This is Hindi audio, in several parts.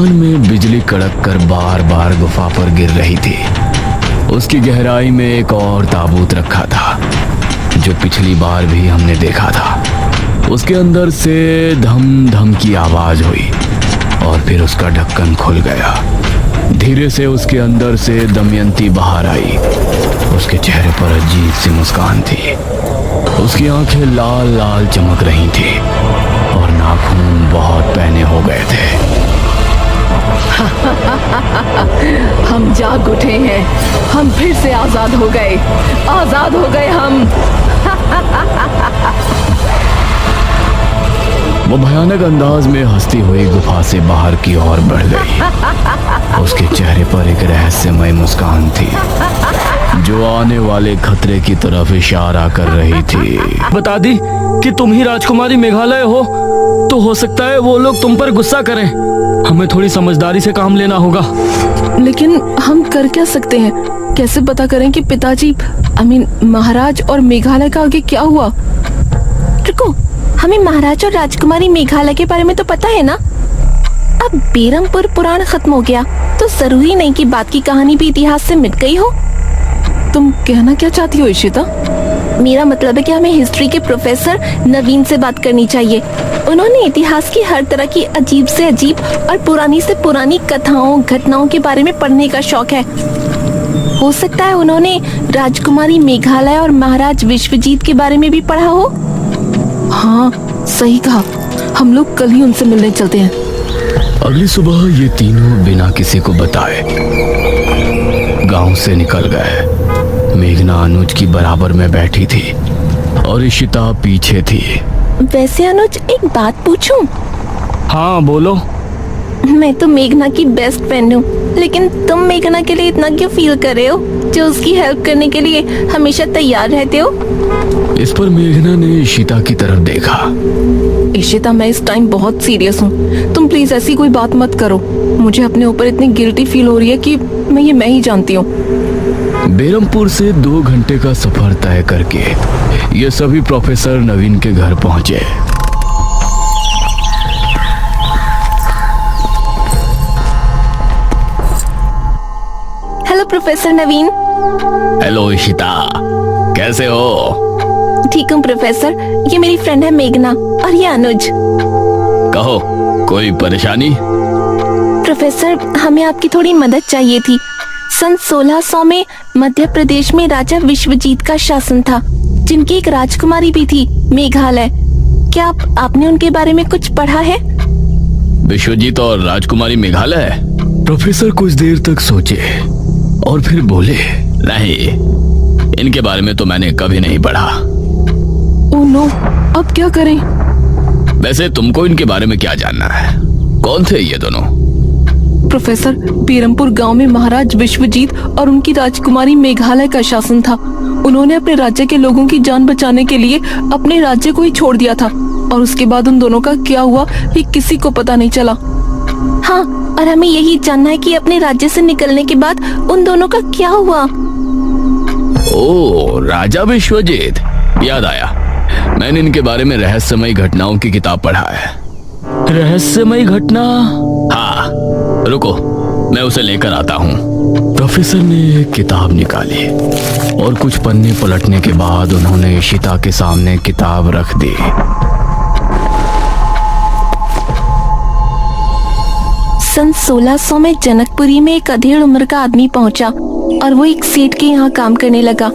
में बिजली कड़क कर बार बार गुफा पर गिर रही थी। उसकी गहराई में एक और ताबूत रखा था जो पिछली बार भी हमने देखा था। उसके अंदर से धम धम की आवाज हुई और फिर उसका ढक्कन खुल गया। धीरे से उसके अंदर से दमयंती बाहर आई। उसके चेहरे पर अजीब सी मुस्कान थी। उसकी आंखें लाल लाल चमक रही थी और नाखून बहुत पैने हो गए थे। हम जाग उठे हैं, हम फिर से आजाद हो गए, आजाद हो गए हम। वो भयानक अंदाज में हंसती हुई गुफा से बाहर की ओर बढ़ गई। उसके चेहरे पर एक रहस्यमय मुस्कान थी जो आने वाले खतरे की तरफ इशारा कर रही थी। बता दी कि तुम ही राजकुमारी मेघालय हो तो हो सकता है वो लोग तुम पर गुस्सा करें। हमें थोड़ी समझदारी से काम लेना होगा। लेकिन हम कर क्या सकते हैं? कैसे पता करें कि पिताजी महाराज और मेघालय का आगे क्या हुआ? रुको, हमें महाराज और राजकुमारी मेघालय के बारे में तो पता है ना। अब बेरमपुर पुराण खत्म हो गया तो जरूरी नहीं कि बात की कहानी भी इतिहास से मिट गई हो। तुम कहना क्या चाहती हो इशिता? मेरा मतलब है कि हमें हिस्ट्री के प्रोफेसर नवीन से बात करनी चाहिए। उन्होंने इतिहास की हर तरह की अजीब से अजीब और पुरानी से पुरानी कथाओं घटनाओं के बारे में पढ़ने का शौक है। हो सकता है उन्होंने राजकुमारी मेघालय और महाराज विश्वजीत के बारे में भी पढ़ा हो। हाँ, सही कहा। हम लोग कल ही उनसे मिलने चलते हैं। अगली सुबह ये तीनों बिना किसी को बताए गांव से निकल गए। मेघना अनुज की बराबर में बैठी थी और इशिता पीछे थी। वैसे अनुज, एक बात पूछूं? हाँ बोलो। मैं तो मेघना की बेस्ट फ्रेंड हूँ, लेकिन तुम मेघना के लिए इतना क्यों फील कर रहे हो, जो उसकी हेल्प करने के लिए हमेशा तैयार रहते हो? इस पर मेघना ने इशिता की तरफ देखा। इशिता, मैं इस टाइम बहुत सीरियस हूँ। तुम प्लीज ऐसी कोई बात मत करो। मुझे अपने ऊपर इतनी गिल्टी फील हो रही है कि मैं ही जानती हूँ। बेरमपुर से 2 घंटे का सफर तय करके ये सभी प्रोफेसर नवीन के घर पहुंचे। हेलो प्रोफेसर नवीन। हेलो इशिता, कैसे हो? ठीक हूँ प्रोफेसर। ये मेरी फ्रेंड है मेघना और ये अनुज। कहो, कोई परेशानी? प्रोफेसर, हमें आपकी थोड़ी मदद चाहिए थी। सन 1600 में मध्य प्रदेश में राजा विश्वजीत का शासन था, जिनकी एक राजकुमारी भी थी, मेघालय। क्या आपने उनके बारे में कुछ पढ़ा है? विश्वजीत और राजकुमारी मेघालय? प्रोफेसर कुछ देर तक सोचे और फिर बोले, नहीं, इनके बारे में तो मैंने कभी नहीं पढ़ा। ओह नो, अब क्या करें? वैसे तुमको इनके बारे में क्या जानना है? कौन थे ये दोनों? प्रोफेसर, बेरमपुर गांव में महाराज विश्वजीत और उनकी राजकुमारी मेघालय का शासन था। उन्होंने अपने राज्य के लोगों की जान बचाने के लिए अपने राज्य को ही छोड़ दिया था और उसके बाद उन दोनों का क्या हुआ ये किसी को पता नहीं चला। हाँ, और हमें यही जानना है कि अपने राज्य से निकलने के बाद उन दोनों का क्या हुआ। ओह, राजा विश्वजीत, याद आया। मैंने इनके बारे में रहस्यमयी घटनाओं की किताब पढ़ा है। रहस्यमयी घटना? हाँ, रुको, मैं उसे लेकर आता हूँ। प्रोफेसर ने एक किताब निकाली और कुछ पन्ने पलटने के बाद उन्होंने इशिता के सामने किताब रख दी। सन 1600 में जनकपुरी में एक अधेड़ उम्र का आदमी पहुंचा और वो एक सेठ के यहाँ काम करने लगा।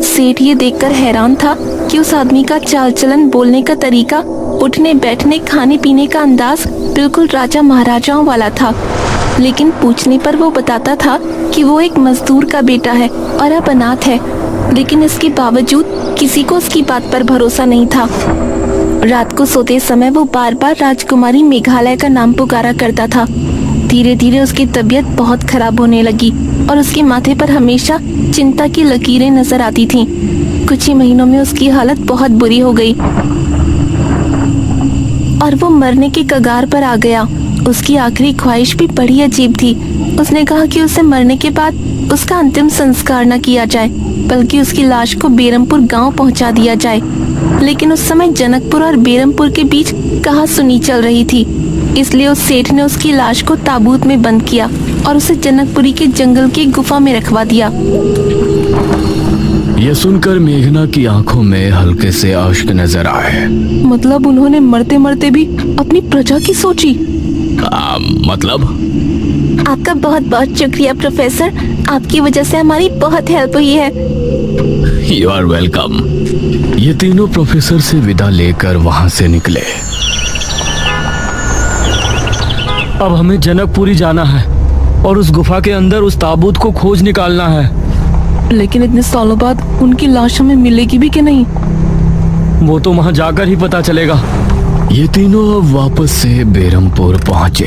सेठ ये देखकर हैरान था कि उस आदमी का चाल चलन, बोलने का तरीका, उठने बैठने, खाने पीने का अंदाज बिल्कुल राजा महाराजाओं वाला था। लेकिन पूछने पर वो बताता था कि वो एक मजदूर का बेटा है और अब अनाथ है। लेकिन इसके बावजूद किसी को उसकी बात पर भरोसा नहीं था। रात को सोते समय वो बार बार राजकुमारी मेघालय का नाम पुकारा करता था। धीरे धीरे उसकी तबीयत बहुत खराब होने लगी और उसके माथे पर हमेशा चिंता की लकीरें नजर आती थीं। कुछ ही महीनों में उसकी हालत बहुत बुरी हो गई और वो मरने के कगार पर आ गया। उसकी आखिरी ख्वाहिश भी बड़ी अजीब थी। उसने कहा कि उसे मरने के बाद उसका अंतिम संस्कार न किया जाए, बल्कि उसकी लाश को बेरमपुर गांव पहुंचा दिया जाए। लेकिन उस समय जनकपुर और बेरमपुर के बीच कहासुनी चल रही थी। इसलिए उस सेठ ने उसकी लाश को ताबूत में बंद किया और उसे जनकपुरी के जंगल की गुफा में रखवा दिया। यह सुनकर मेघना की आंखों में हल्के से अश्क नजर आए। मतलब उन्होंने मरते मरते भी अपनी प्रजा की सोची। मतलब? आपका बहुत बहुत शुक्रिया प्रोफेसर, आपकी वजह से हमारी बहुत हेल्प हुई है। You are welcome. ये तीनों प्रोफेसर से विदा लेकर वहां से निकले। अब हमें जनकपुरी जाना है और उस गुफा के अंदर उस ताबूत को खोज निकालना है। लेकिन इतने सालों बाद उनकी लाश हमें मिलेगी भी कि नहीं? वो तो वहां जाकर ही पता चलेगा। ये तीनों अब वापस से बेरमपुर पहुंचे।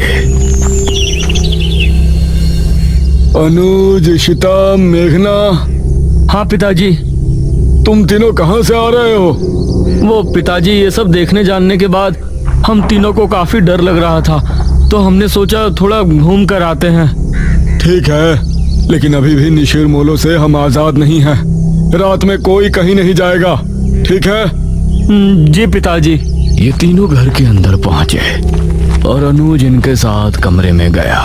अनुज, इशिता, मेघना, हाँ पिताजी। तुम तीनों कहाँ से आ रहे हो? वो पिताजी, ये सब देखने जानने के बाद हम तीनों को काफी डर लग रहा था, तो हमने सोचा थोड़ा घूम कर आते हैं। ठीक है, लेकिन अभी भी निशिर मोलो से हम आजाद नहीं हैं। रात में कोई कहीं नहीं जाएगा, ठीक है? जी पिताजी। ये तीनों घर के अंदर पहुंचे और अनुज इनके साथ कमरे में गया।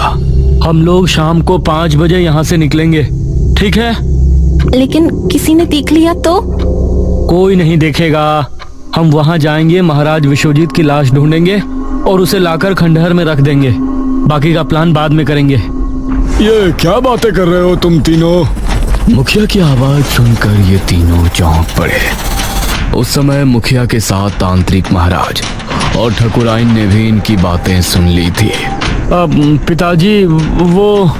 हम लोग शाम को 5 बजे यहाँ से निकलेंगे, ठीक है? लेकिन किसी ने देख लिया तो? कोई नहीं देखेगा। हम वहाँ जाएंगे, महाराज विश्वजीत की लाश ढूंढेंगे और उसे लाकर खंडहर में रख देंगे। बाकी का प्लान बाद में करेंगे। ये क्या बातें कर रहे हो तुम तीनों? मुखिया की आवाज सुनकर ये तीनों चौंक पड़े। उस समय मुखिया के साथ तांत्रिक महाराज और ठकुराइन ने भी इनकी बातें सुन ली थी। अब पिताजी, वो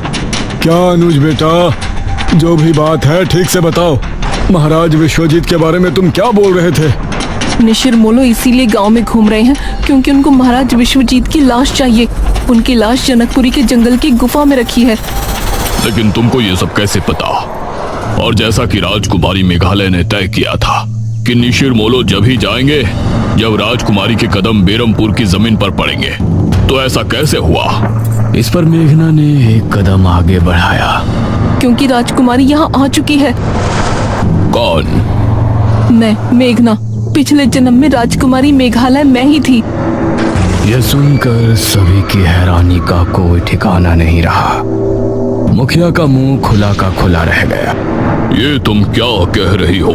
क्या अनुज बेटा, जो भी बात है ठीक से बताओ। महाराज विश्वजीत के बारे में तुम क्या बोल रहे थे? निशिर मोलो इसीलिए गांव में घूम रहे हैं क्योंकि उनको महाराज विश्वजीत की लाश चाहिए। उनकी लाश जनकपुरी के जंगल की गुफा में रखी है। लेकिन तुमको ये सब कैसे पता? और जैसा कि राजकुमारी मेघालय ने तय किया था कि निशिर मोलो जब ही जाएंगे जब राजकुमारी के कदम बेरमपुर की जमीन पर पड़ेंगे, तो ऐसा कैसे हुआ? इस पर मेघना ने एक कदम आगे बढ़ाया। क्योंकि राजकुमारी यहाँ आ चुकी है। कौन? मैं, मेघना। पिछले जन्म में राजकुमारी मेघालय मैं ही थी। यह सुनकर सभी की हैरानी का कोई ठिकाना नहीं रहा। मुखिया का मुंह खुला का खुला रह गया। ये तुम क्या कह रही हो?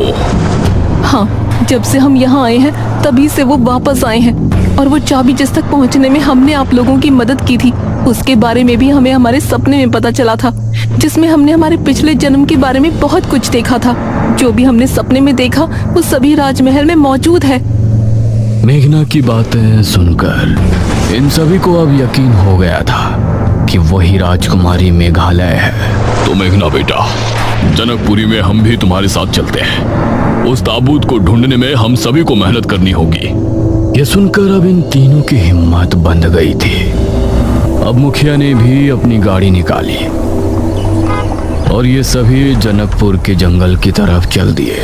हाँ, जब से हम यहाँ आए हैं तभी से वो वापस आए हैं और वो चाबी जिस तक पहुँचने में हमने आप लोगों की मदद की थी, उसके बारे में भी हमें हमारे सपने में पता चला था, जिसमें हमने हमारे पिछले जन्म के बारे में बहुत कुछ देखा था। जो भी हमने सपने में देखा वो सभी राजमहल में मौजूद है। मेघना की बातें सुनकर इन सभी को अब यकीन हो गया था कि वही राजकुमारी मेघालय है। तो मेघना बेटा, जनकपुरी में हम भी तुम्हारे साथ चलते हैं। उस ताबूत को ढूंढने में हम सभी को मेहनत करनी होगी। यह सुनकर अब इन तीनों की हिम्मत बंध गई थी। अब मुखिया ने भी अपनी गाड़ी निकाली और ये सभी जनकपुर के जंगल की तरफ चल दिए।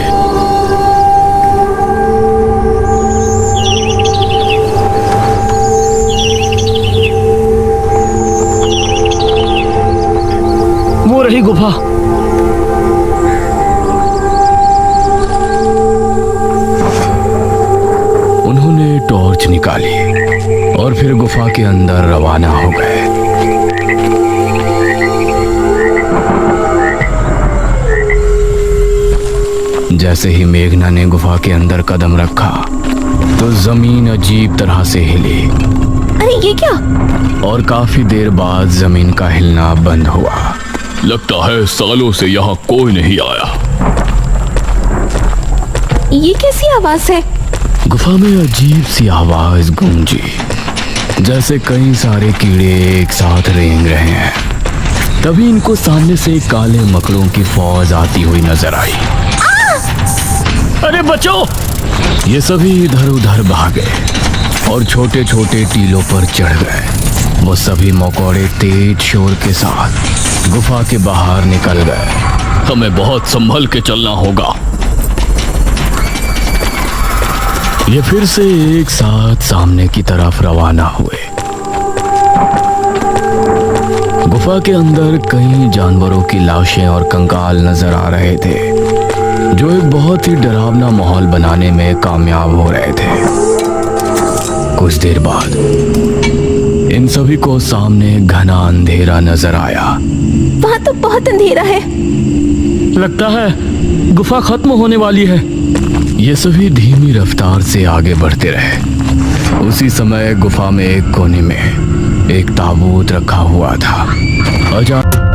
वो रही गुफा। उन्होंने टॉर्च निकाली और फिर गुफा के अंदर रवाना हो गए। जैसे ही मेघना ने गुफा के अंदर कदम रखा तो जमीन अजीब तरह से हिली। अरे ये क्या? और काफी देर बाद जमीन का हिलना बंद हुआ। लगता है सालों से यहाँ कोई नहीं आया। ये कैसी आवाज है? गुफा में अजीब सी आवाज गूंजी, जैसे कई सारे कीड़े एक साथ रेंग रहे हैं। तभी इनको सामने से काले मकड़ों की फौज आती हुई नजर आई। अरे बचो! ये सभी इधर उधर भागे और छोटे छोटे टीलों पर चढ़ गए। वो सभी मकोड़े तेज शोर के साथ गुफा के बाहर निकल गए। हमें बहुत संभल के चलना होगा। ये फिर से एक साथ सामने की तरफ रवाना हुए। गुफा के अंदर कई जानवरों की लाशें और कंकाल नजर आ रहे थे, जो एक बहुत ही डरावना माहौल बनाने में कामयाब हो रहे थे। कुछ देर बाद इन सभी को सामने घना अंधेरा नजर आया। वहाँ तो बहुत अंधेरा है। लगता है गुफा खत्म होने वाली है। ये सभी धीमी रफ्तार से आगे बढ़ते रहे। उसी समय गुफा में एक कोने में एक ताबूत रखा हुआ था। अचानक